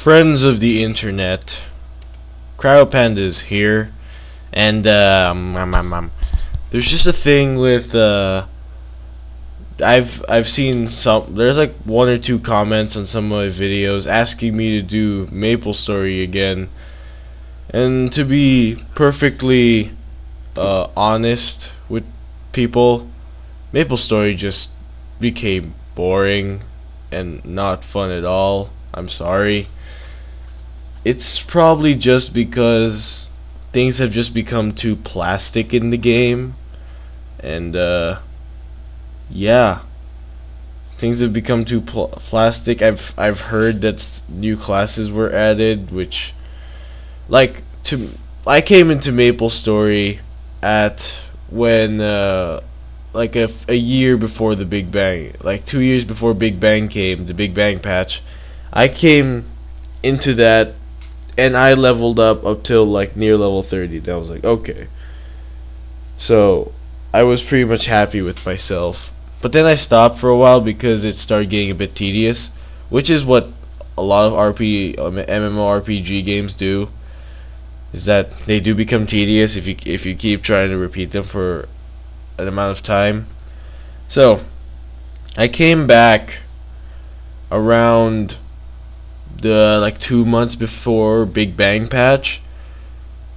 Friends of the internet, Panda is here, and there's just a thing with I've seen there's like one or two comments on some of my videos asking me to do Maplestory again, and to be perfectly honest with people, Maplestory just became boring and not fun at all. I'm sorry. It's probably just because things have just become too plastic in the game, and yeah, things have become too plastic. I've heard that new classes were added, which, I came into Maplestory at when like a year before the Big Bang, like 2 years before Big Bang came, the Big Bang patch. I came into that, and I leveled up till like near level 30. And I was like, okay. So I was pretty much happy with myself. But then I stopped for a while because it started getting a bit tedious, which is what a lot of MMORPG games do. Is that they do become tedious if you keep trying to repeat them for an amount of time. So I came back around the like 2 months before Big Bang patch,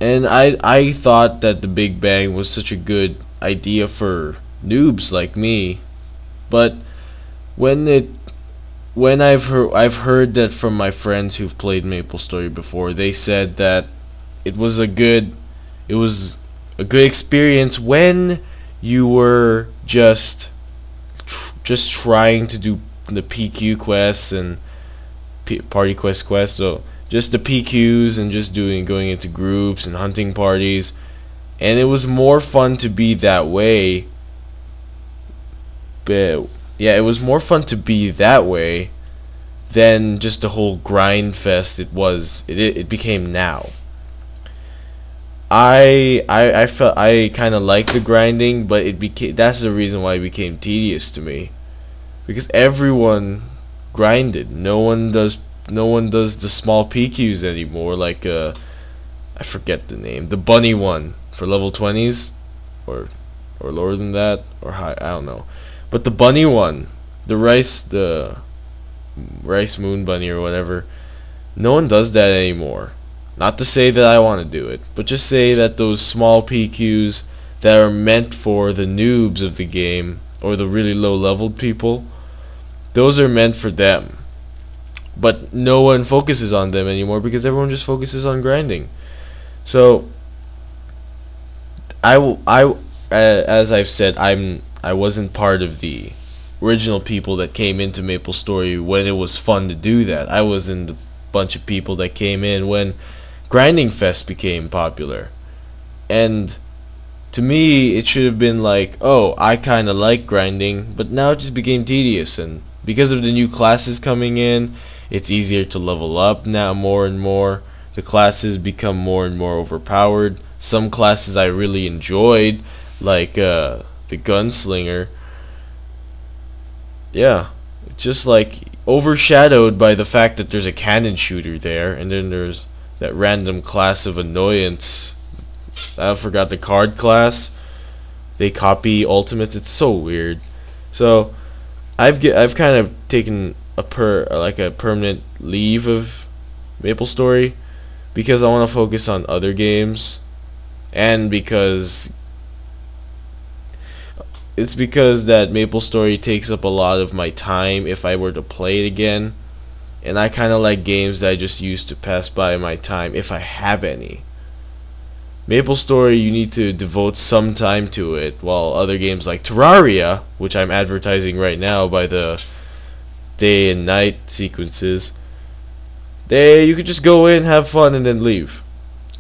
and I thought that the Big Bang was such a good idea for noobs like me, but when I've heard that from my friends who've played Maplestory before, they said that it was a good experience when you were just trying to do the PQ quests and party quests, so just the PQs and just going into groups and hunting parties, and it was more fun to be that way. But yeah, it was more fun to be that way than just the whole grind fest it became now. I felt I kind of liked the grinding, but that's the reason why it became tedious to me, because everyone grinded. No one does the small PQs anymore, like I forget the name, the bunny one for level 20s or lower than that, or high, I don't know. But the bunny one, the rice moon bunny or whatever, no one does that anymore. Not to say that I want to do it, but just say that those small PQs that are meant for the noobs of the game, or the really low leveled people, those are meant for them. But no one focuses on them anymore because everyone just focuses on grinding. So as I've said, I wasn't part of the original people that came into Maplestory when it was fun to do that. I was in the bunch of people that came in when Grinding Fest became popular. And to me, it should have been like, oh, I kind of like grinding, but now it just became tedious, and because of the new classes coming in, it's easier to level up now more and more. The classes become more and more overpowered. Some classes I really enjoyed, like the Gunslinger, yeah, it's just like overshadowed by the fact that there's a cannon shooter there, and then there's that random class of annoyance. I forgot the card class. They copy ultimates. It's so weird. So I've kind of taken a permanent leave of Maplestory because I want to focus on other games, and because that Maplestory takes up a lot of my time if I were to play it again, and I kind of like games that I just use to pass by my time if I have any. Maplestory, you need to devote some time to it, while other games like Terraria, which I'm advertising right now by the day and night sequences, you could just go in, have fun, and then leave.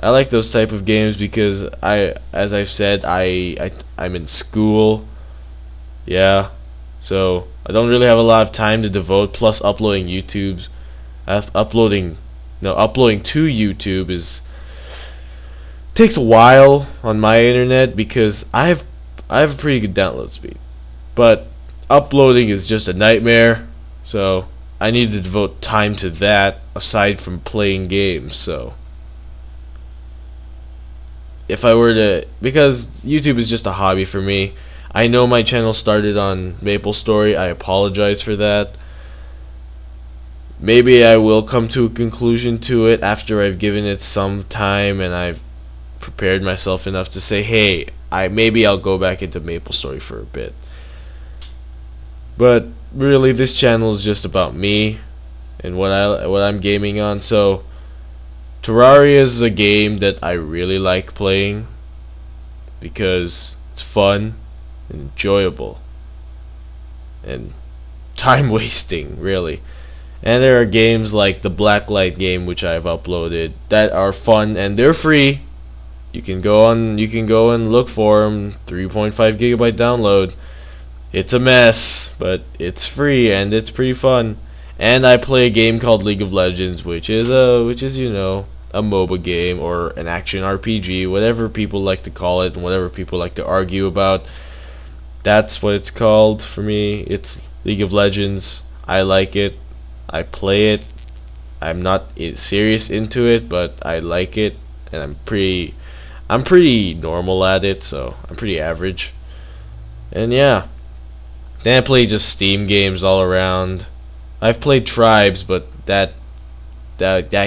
I like those type of games because as I've said, I'm in school, yeah, so I don't really have a lot of time to devote. Plus, uploading to YouTube takes a while on my internet because I have a pretty good download speed, but uploading is just a nightmare. So I need to devote time to that aside from playing games. So if I were to, because YouTube is just a hobby for me. I know my channel started on Maplestory. I apologize for that. Maybe I will come to a conclusion to it after I've given it some time and I've prepared myself enough to say, hey, maybe I'll go back into Maplestory for a bit. But really, this channel is just about me and what I'm gaming on. So Terraria is a game that I really like playing because it's fun and enjoyable and time wasting, really. And there are games like the Blacklight game, which I've uploaded, that are fun and they're free. You can go and look for them. 3.5 gigabyte download. It's a mess, but it's free and it's pretty fun. And I play a game called League of Legends, which is you know, a MOBA game or an action RPG, whatever people like to call it and whatever people like to argue about. That's what it's called for me. It's League of Legends. I like it. I play it. I'm not serious into it, but I like it, and I'm pretty normal at it, so I'm pretty average. And yeah, then I play just Steam games all around. I've played Tribes, but that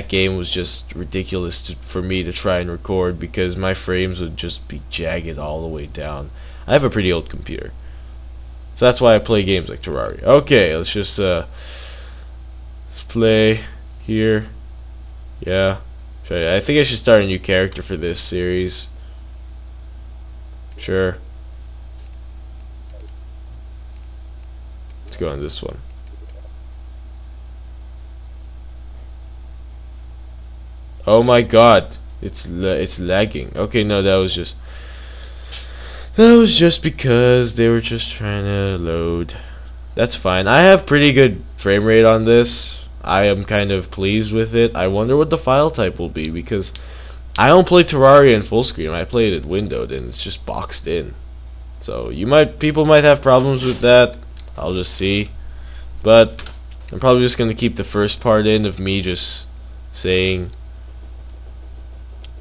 game was just ridiculous for me to try and record because my frames would just be jagged all the way down. I have a pretty old computer, so that's why I play games like Terraria. Okay, let's just let's play here. Yeah, I think I should start a new character for this series. Sure. Let's go on this one. Oh my god, it's lagging. Okay, no, that was just because they were just trying to load. That's fine. I have pretty good frame rate on this. I am kind of pleased with it. I wonder what the file type will be because I don't play Terraria in full screen. I play it windowed and it's just boxed in. So people might have problems with that. I'll just see. But I'm probably just gonna keep the first part in of me just saying.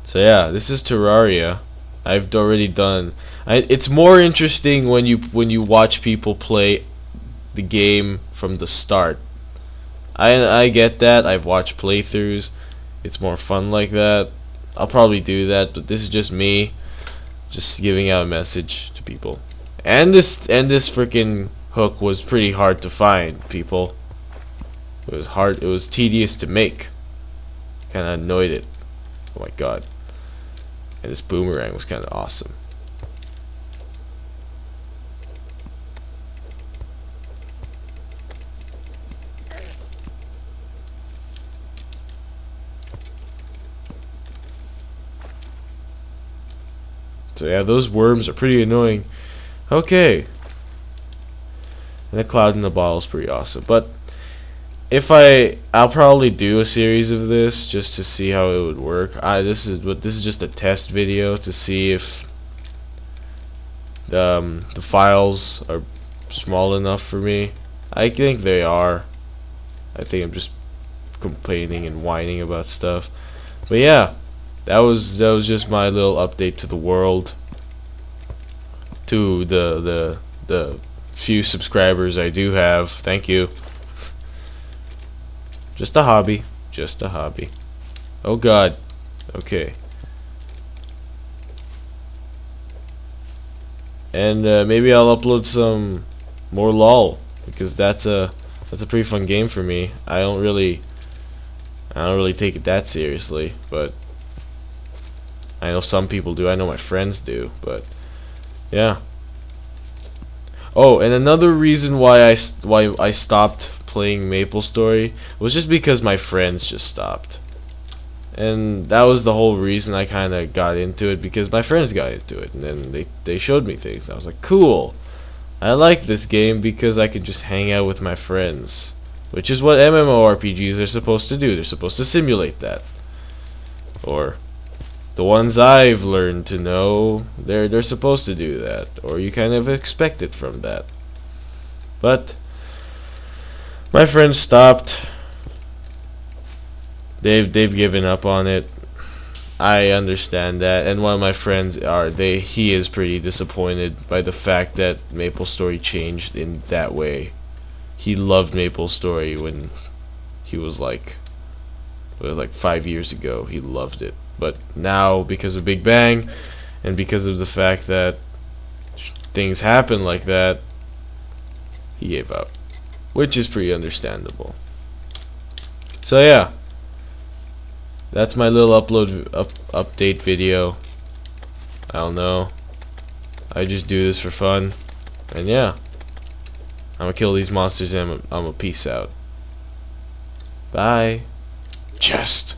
So yeah, this is Terraria. I've already done. It's more interesting when you watch people play the game from the start. I get that. I've watched playthroughs. It's more fun like that. I'll probably do that, but this is just me, just giving out a message to people. And this freaking hook was pretty hard to find, people. It was hard. It was tedious to make. Kind of annoyed it. Oh my god. And this boomerang was kind of awesome. So yeah, those worms are pretty annoying. Okay. And the cloud in the bottle is pretty awesome. But if I'll probably do a series of this just to see how it would work. This is just a test video to see if the files are small enough for me. I think they are. I think I'm just complaining and whining about stuff. But yeah, that was just my little update to the world, to the few subscribers I do have. Thank you. Just a hobby. Just a hobby. Oh god. Okay. And maybe I'll upload some more LOL because that's a pretty fun game for me. I don't really take it that seriously, but I know some people do. I know my friends do, but yeah. Oh, and another reason why I stopped playing Maplestory was just because my friends just stopped. And that was the whole reason I kind of got into it, because my friends got into it, and then they showed me things. I was like, cool. I like this game because I could just hang out with my friends, which is what MMORPGs are supposed to do. They're supposed to simulate that. Or the ones I've learned to know, they're supposed to do that, or you kind of expect it from that. But My friends stopped. They've given up on it. I understand that, and one of my friends he is pretty disappointed by the fact that Maplestory changed in that way. He loved Maplestory when he was like 5 years ago. He loved it, but now because of Big Bang and because of the fact that things happen like that, he gave up, which is pretty understandable. So yeah, that's my little update video. I don't know. I just do this for fun, and yeah, I'm gonna kill these monsters and I'm gonna peace out. Bye. Just.